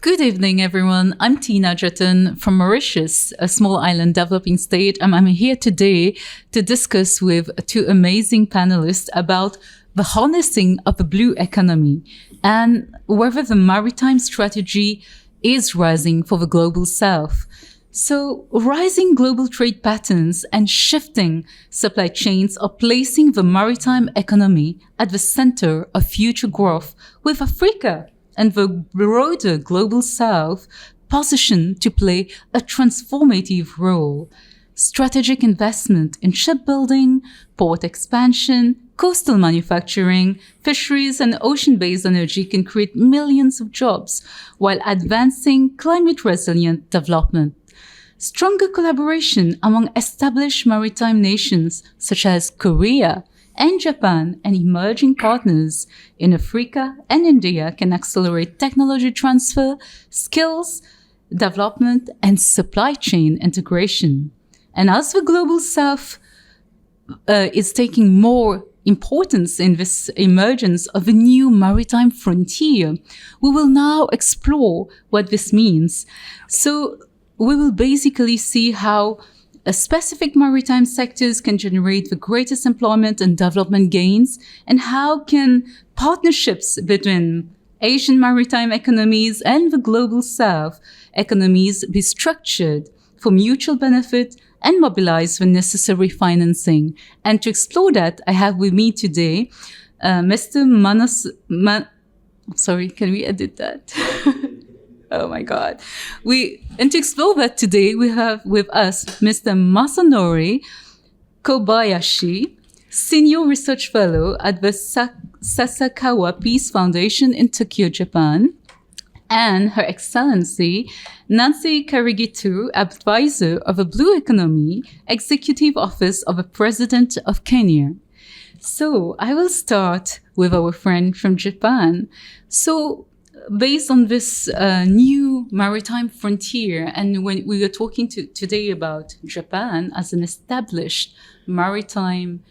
Good evening, everyone. I'm Tina Jetton from Mauritius, a small island developing state, and I'm here today to discuss with two amazing panelists about the harnessing of the blue economy and whether the maritime strategy is rising for the global south. So, rising global trade patterns and shifting supply chains are placing the maritime economy at the center of future growth, with Africa and the broader global south positioned to play a transformative role. Strategic investment in shipbuilding, port expansion, coastal manufacturing, fisheries, and ocean-based energy can create millions of jobs while advancing climate-resilient development. Stronger collaboration among established maritime nations such as Korea and Japan and emerging partners in Africa and India can accelerate technology transfer, skills development, and supply chain integration. And as the global south is taking more importance in this emergence of a new maritime frontier, we will now explore what this means. So we will basically see how specific maritime sectors can generate the greatest employment and development gains, and how can partnerships between Asian maritime economies and the global south economies be structured for mutual benefit and mobilize the necessary financing. And to explore that, I have with me today Mr. Sorry, can we edit that? Oh my God. And to explore that today, we have with us Mr. Masanori Kobayashi, Senior Research Fellow at the Sasakawa Peace Foundation in Tokyo, Japan, and Her Excellency Nancy Karigitu, Advisor of the Blue Economy, Executive Office of the President of Kenya. So I will start with our friend from Japan. So based on this new maritime frontier, and when we are talking today about Japan as an established maritime,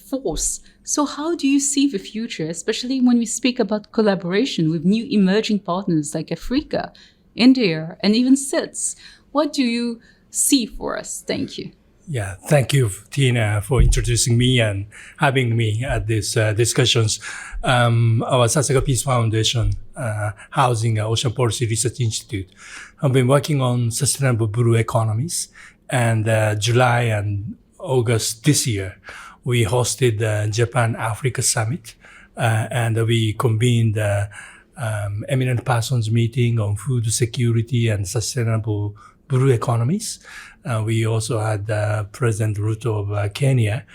force. So how do you see the future, especially when we speak about collaboration with new emerging partners like Africa, India, and even SITS? What do you see for us? Thank you. Yeah, thank you, Tina, for introducing me and having me at these discussions. Our Sasakawa Peace Foundation, housing Ocean Policy Research Institute, have been working on sustainable blue economies. And July and August this year, we hosted the Japan-Africa Summit, and we convened eminent persons meeting on food security and sustainable blue economies. We also had President Ruto of Kenya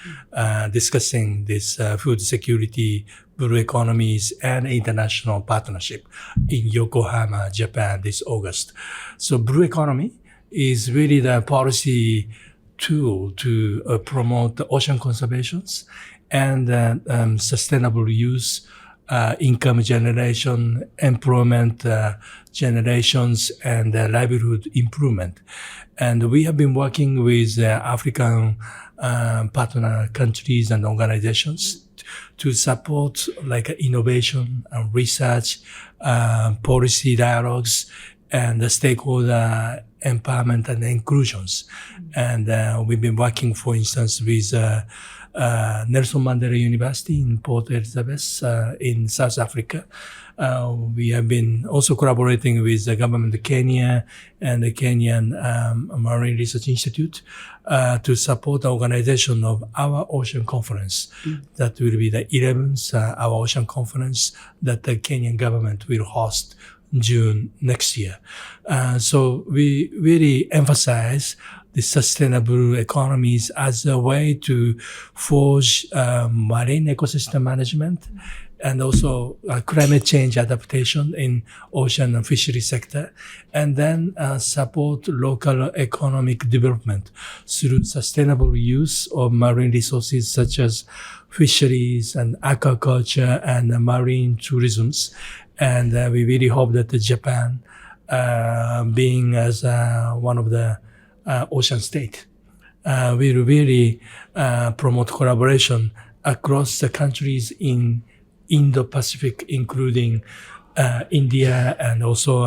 discussing this food security, blue economies, and international partnership in Yokohama, Japan this August. So blue economy is really the policy tool to promote the ocean conservations and sustainable use, income generation, employment generations, and livelihood improvement. And we have been working with African partner countries and organizations to support like innovation and research, policy dialogues, and the stakeholder empowerment and inclusions. And we've been working, for instance, with Nelson Mandela University in Port Elizabeth in South Africa. We have been also collaborating with the government of Kenya and the Kenyan Marine Research Institute to support the organization of our ocean conference. That will be the 11th our ocean conference that the Kenyan government will host June next year. So we really emphasize the sustainable economies as a way to forge marine ecosystem management and also climate change adaptation in ocean and fishery sector, and then support local economic development through sustainable use of marine resources such as fisheries and aquaculture and marine tourisms. And we really hope that Japan, being as one of the ocean state, will really promote collaboration across the countries in Indo-Pacific, including India, and also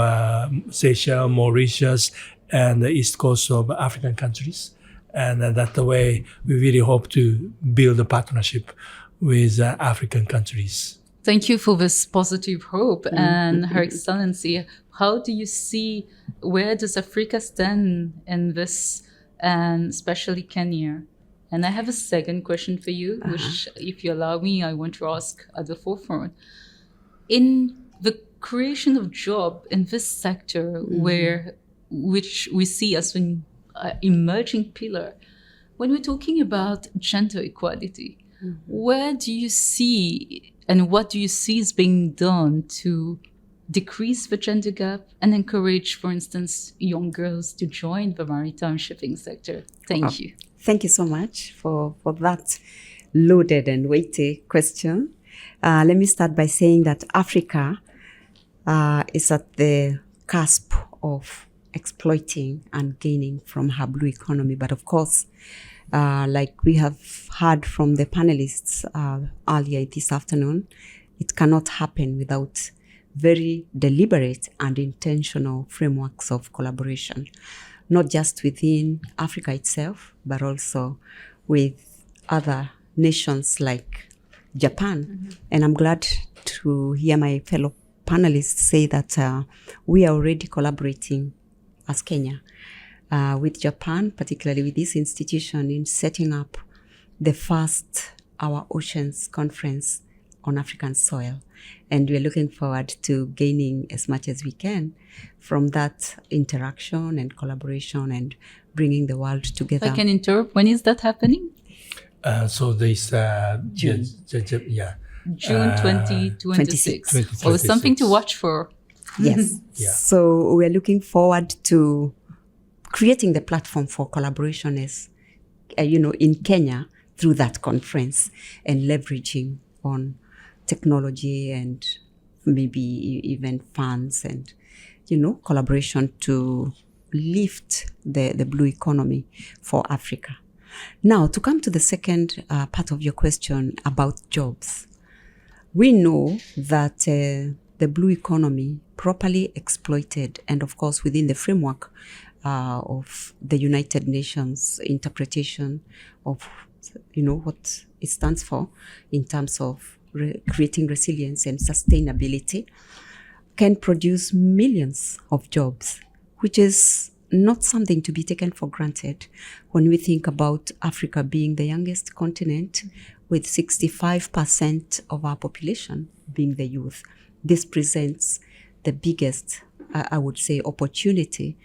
Seychelles, Mauritius, and the east coast of African countries. And that the way we really hope to build a partnership with African countries. Thank you for this positive hope. And Her Excellency, how do you see, where does Africa stand in this, and especially Kenya? And I have a second question for you, which, if you allow me, I want to ask at the forefront. In the creation of job in this sector, which we see as an emerging pillar, when we're talking about gender equality, where do you see and what do you see is being done to decrease the gender gap and encourage, for instance, young girls to join the maritime shipping sector? Thank you. Thank you so much for that loaded and weighty question. Let me start by saying that Africa is at the cusp of exploiting and gaining from her blue economy. But of course, like we have heard from the panelists earlier this afternoon, it cannot happen without very deliberate and intentional frameworks of collaboration, not just within Africa itself, but also with other nations like Japan. And I'm glad to hear my fellow panelists say that we are already collaborating as Kenya with Japan, particularly with this institution, in setting up the first Our Oceans Conference on African soil. And we're looking forward to gaining as much as we can from that interaction and collaboration and bringing the world together. If I can interrupt, when is that happening? So this June. June 2026. Oh, something to watch for. Yes. Yeah. So we're looking forward to creating the platform for collaboration as, in Kenya through that conference and leveraging on technology and maybe even funds and, collaboration to lift the blue economy for Africa. Now, to come to the second part of your question about jobs, we know that the blue economy, properly exploited, and of course within the framework of the United Nations interpretation of, what it stands for in terms of creating resilience and sustainability, can produce millions of jobs, which is not something to be taken for granted when we think about Africa being the youngest continent with 65% of our population being the youth. This presents the biggest, I would say, opportunity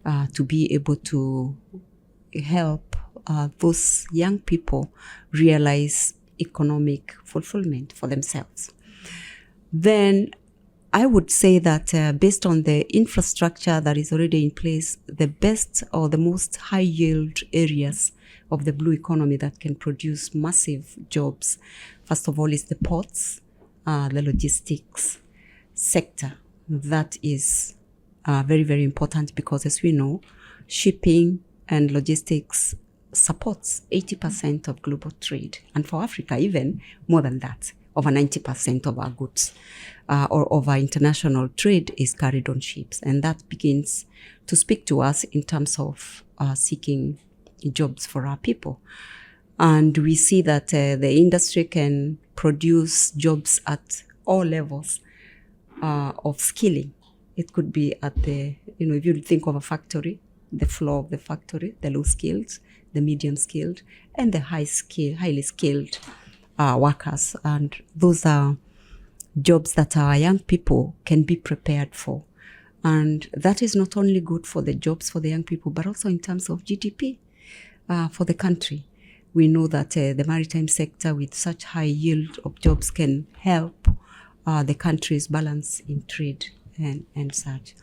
to be able to help those young people realize economic fulfillment for themselves. Then I would say that based on the infrastructure that is already in place, the best or the most high yield areas of the blue economy that can produce massive jobs, first of all, is the ports, the logistics sector. That is very, very important because, as we know, shipping and logistics supports 80% of global trade. And for Africa, even more than that. Over 90% of our goods or of our international trade is carried on ships. And that begins to speak to us in terms of seeking jobs for our people. And we see that the industry can produce jobs at all levels of skilling. It could be at the, if you think of a factory, the floor of the factory, the low skilled, the medium skilled, and the highly skilled workers. And those are jobs that our young people can be prepared for. And that is not only good for the jobs for the young people, but also in terms of GDP for the country. We know that the maritime sector with such high yield of jobs can help the country's balance in trade and such.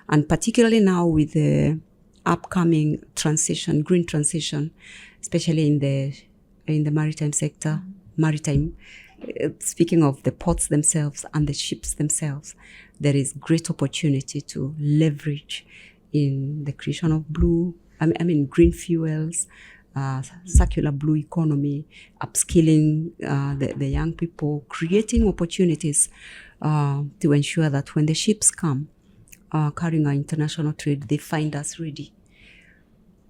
And particularly now with the upcoming transition, green transition, especially in the maritime sector, speaking of the ports themselves and the ships themselves, there is great opportunity to leverage in the creation of green fuels, circular blue economy, upskilling the young people, creating opportunities to ensure that when the ships come carrying our international trade, they find us ready.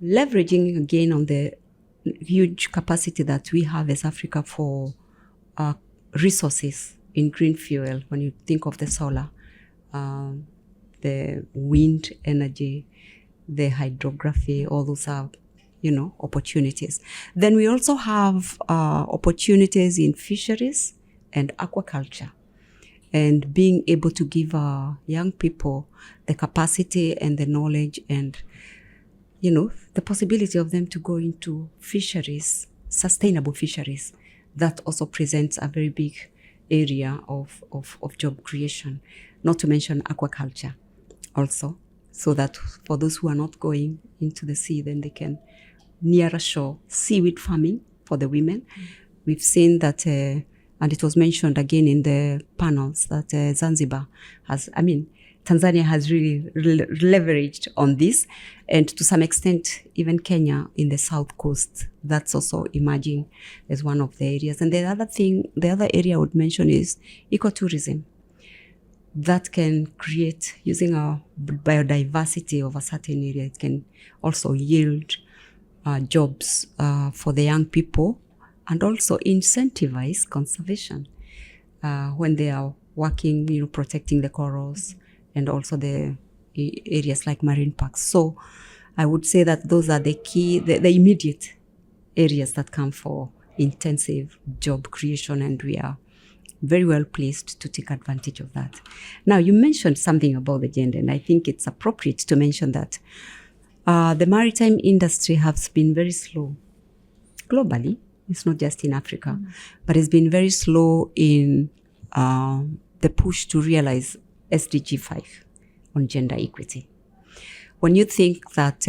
Leveraging again on the huge capacity that we have as Africa for resources in green fuel, when you think of the solar, the wind energy, the hydrography, all those are, opportunities. Then we also have opportunities in fisheries and aquaculture, and being able to give our young people the capacity and the knowledge and, the possibility of them to go into fisheries, sustainable fisheries. That also presents a very big area of job creation, not to mention aquaculture also, so that for those who are not going into the sea, then they can near a shore, seaweed farming for the women. We've seen that, and it was mentioned again in the panels, that Zanzibar Tanzania has really leveraged on this, and to some extent, even Kenya in the south coast, that's also emerging as one of the areas. And the other area I would mention is ecotourism. That can create, using our biodiversity of a certain area, it can also yield jobs for the young people, and also incentivize conservation when they are working, protecting the corals, and also the areas like marine parks. So I would say that those are the key, the immediate areas that come for intensive job creation, and we are very well placed to take advantage of that. Now, you mentioned something about the gender, and I think it's appropriate to mention that the maritime industry has been very slow globally. It's not just in Africa, but it's been very slow in the push to realize SDG 5 on gender equity. When you think that,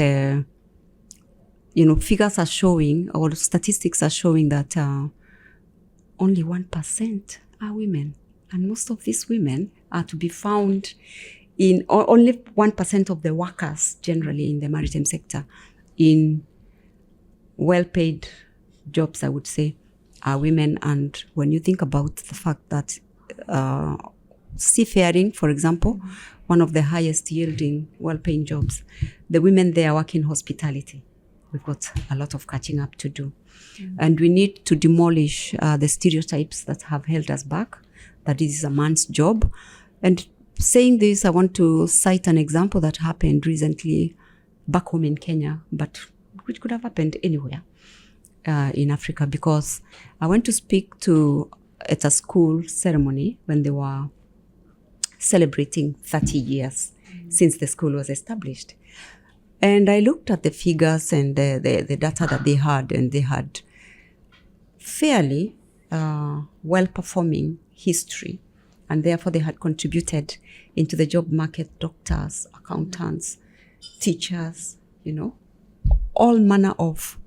figures are showing, or statistics are showing that only 1% are women, and most of these women are to be found in, or only 1% of the workers generally in the maritime sector in well-paid jobs, I would say, are women. And when you think about the fact that seafaring, for example, one of the highest yielding, well-paying jobs, the women there work in hospitality. We've got a lot of catching up to do. And we need to demolish the stereotypes that have held us back, that this is a man's job. And saying this, I want to cite an example that happened recently back home in Kenya, but which could have happened anywhere in Africa, because I went to speak at a school ceremony when they were celebrating 30 years since the school was established. And I looked at the figures and the data that they had, and they had fairly well-performing history, and therefore they had contributed into the job market, doctors, accountants, teachers, all manner of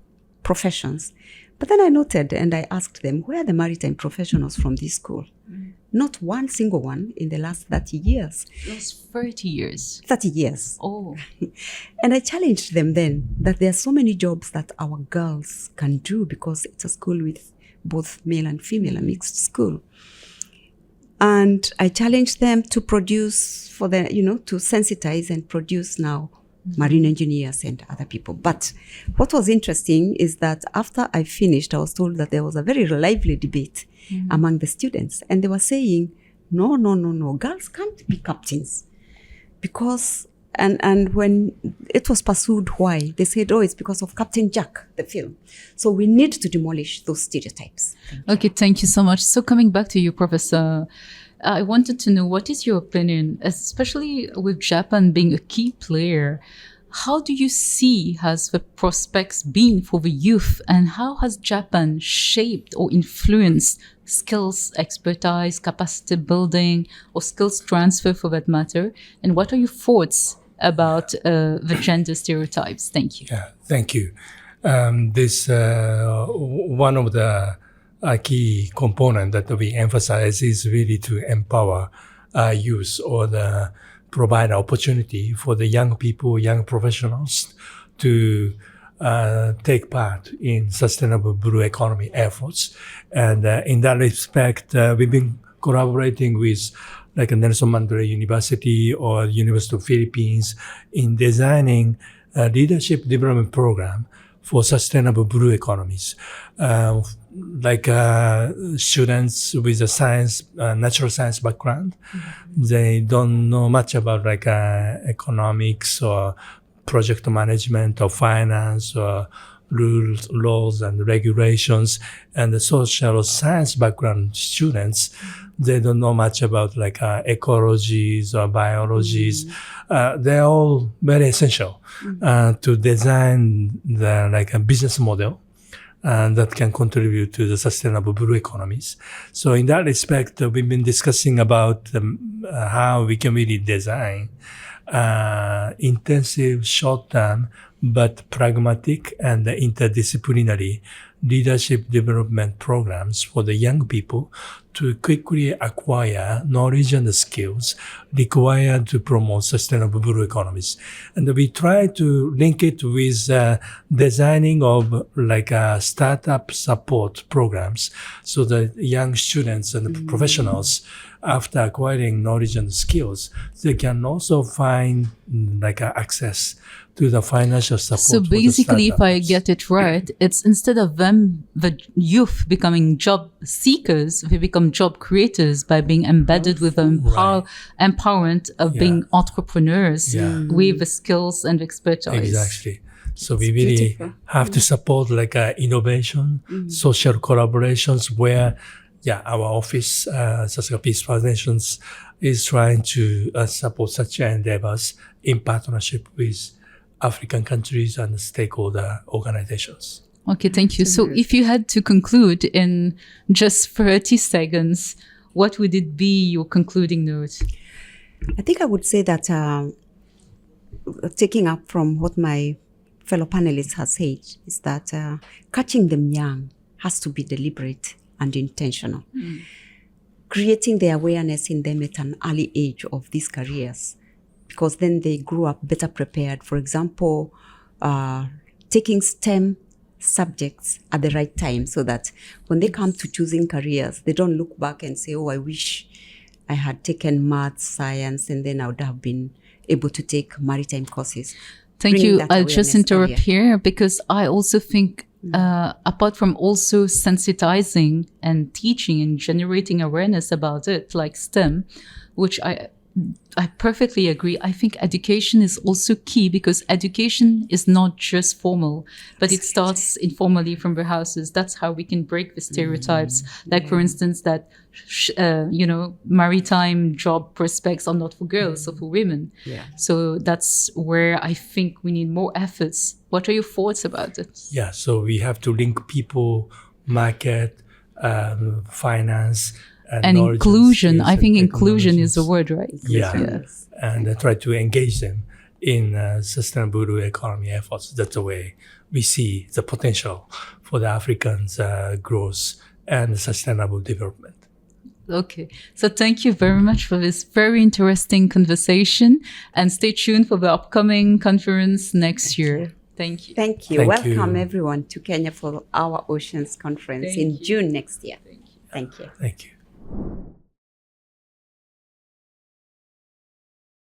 professions. But then I noted, and I asked them, where are the maritime professionals from this school? Not one single one in the last 30 years. It was 30 years. 30 years. Oh. And I challenged them then that there are so many jobs that our girls can do, because it's a school with both male and female, a mixed school. And I challenged them to produce to sensitize and produce now marine engineers and other people. But what was interesting is that after I finished, I was told that there was a very lively debate among the students. And they were saying, no, girls can't be captains. Because, and when it was pursued why, they said, it's because of Captain Jack, the film. So we need to demolish those stereotypes. Okay, thank you so much. So coming back to you, Professor, I wanted to know, what is your opinion, especially with Japan being a key player? How do you see has the prospects been for the youth, and how has Japan shaped or influenced skills, expertise, capacity building, or skills transfer for that matter? And what are your thoughts about the gender stereotypes? Thank you. Yeah, thank you. This one of the key component that we emphasize is really to empower youth, or provide opportunity for the young people, young professionals to take part in sustainable blue economy efforts. And in that respect, we've been collaborating with like Nelson Mandela University or University of Philippines in designing a leadership development program for sustainable blue economies. Students with a science, natural science background, they don't know much about economics or project management or finance or rules, laws and regulations. And the social science background students, they don't know much about ecologies or biologies. They're all very essential to design a business model that can contribute to the sustainable blue economies. So in that respect, we've been discussing about how we can really design intensive, short-term, but pragmatic and interdisciplinary leadership development programs for the young people to quickly acquire knowledge and skills required to promote sustainable blue economies. And we try to link it with designing of startup support programs so that young students and professionals, after acquiring knowledge and skills, they can also find access to the financial support. So basically, if I get it right, it's instead of them, the youth becoming job seekers, they become job creators by being embedded with the empowerment of being entrepreneurs with the skills and expertise. Exactly. So we really have to support innovation, social collaborations where our office, Sasaka Peace Foundation, is trying to support such endeavors in partnership with African countries and stakeholder organizations. Okay, thank you. So if you had to conclude in just 30 seconds, what would it be, your concluding note? I think I would say that taking up from what my fellow panelists have said is that catching them young has to be deliberate and intentional. Creating the awareness in them at an early age of these careers, because then they grew up better prepared. For example, taking STEM subjects at the right time so that when they come to choosing careers, they don't look back and say, oh, I wish I had taken math, science, and then I would have been able to take maritime courses. Thank you. I'll just interrupt here because I also think apart from also sensitizing and teaching and generating awareness about it, like STEM, which I perfectly agree. I think education is also key because education is not just formal, but it starts informally from the houses. That's how we can break the stereotypes. For instance, that, maritime job prospects are not for girls or for women. Yeah. So that's where I think we need more efforts. What are your thoughts about it? Yeah, so we have to link people, market, finance, and inclusion. I think inclusion is the word, right? Yeah. Yes. And try to engage them in sustainable blue economy efforts. That's the way we see the potential for the Africans' growth and sustainable development. Okay. So thank you very much for this very interesting conversation and stay tuned for the upcoming conference next year. Thank you. Thank you. Welcome everyone to Kenya for our Oceans Conference in June next year. Thank you. Thank you.